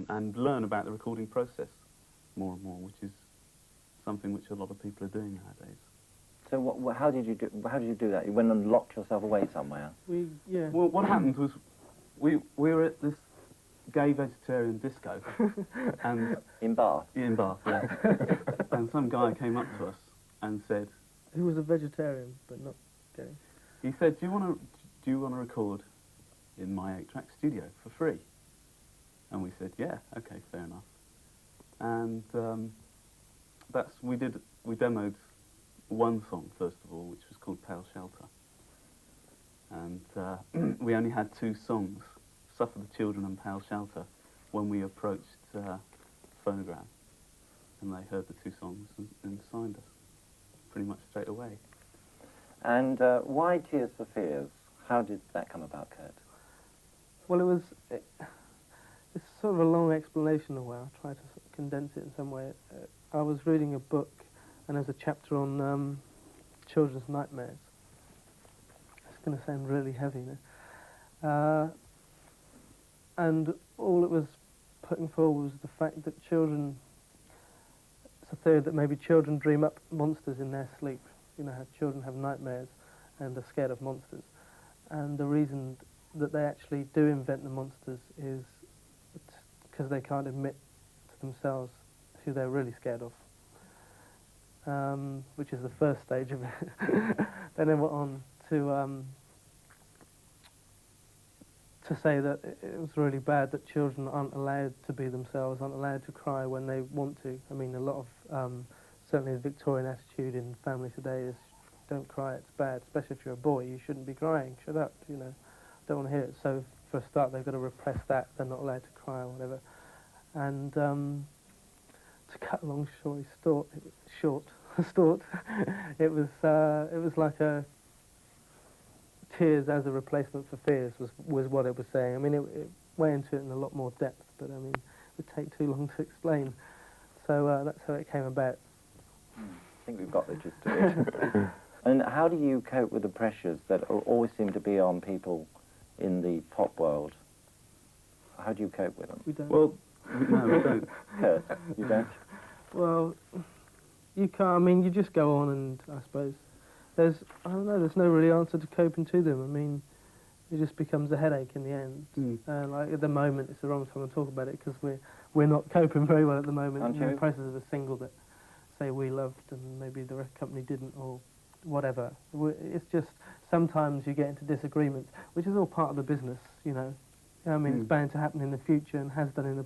and learn about the recording process more and more, which is something which a lot of people are doing nowadays. So how did you do that? You went and locked yourself away somewhere? Well, what happened was we were at this gay vegetarian disco, and in Bath. In Bath, yeah. And some guy came up to us and said, Who was a vegetarian but not gay? He said, "Do you want to record in my 8-track studio for free?" And we said, "Yeah, okay, fair enough." And we demoed one song first of all, which was called Pale Shelter. And we only had 2 songs, Suffer the Children and Pale Shelter, when we approached Phonogram. And they heard the 2 songs and signed us pretty much straight away. And why Tears for Fears? How did that come about, Kurt? Well, it's sort of a long explanation in a way. I'll try to sort of condense it in some way. I was reading a book, and there's a chapter on children's nightmares. It's going to sound really heavy now. And all it was putting forward was the fact that children, it's a theory that maybe children dream up monsters in their sleep. You know, how children have nightmares and are scared of monsters. And the reason that they actually do invent the monsters is because they can't admit to themselves who they're really scared of, which is the first stage of it. Then they went on to say that it was really bad that children aren't allowed to be themselves, aren't allowed to cry when they want to. I mean, a lot of, certainly the Victorian attitude in family today is, don't cry, it's bad, especially if you're a boy, you shouldn't be crying, shut up, you know, don't want to hear it. So for a start, they've got to repress that, they're not allowed to cry or whatever. And to cut a long story short, it was like a Tears as a replacement for Fears was what it was saying. I mean, it went into it in a lot more depth, but I mean, it would take too long to explain. So that's how it came about. I think we've got the gist of it. And how do you cope with the pressures that always seem to be on people in the pop world? How do you cope with them? We don't. Well, no, we don't. Kurt, you don't? Well, you can't. I mean, you just go on, and I suppose I don't know. There's no really answer to coping to them. I mean, it just becomes a headache in the end. Like at the moment, it's the wrong time to talk about it because we're not coping very well at the moment. Aren't you? In the process of a single that, say, we loved and maybe the record company didn't, or whatever. It's just sometimes you get into disagreements, which is all part of the business, you know. I mean, it's bound to happen in the future and has done in the past.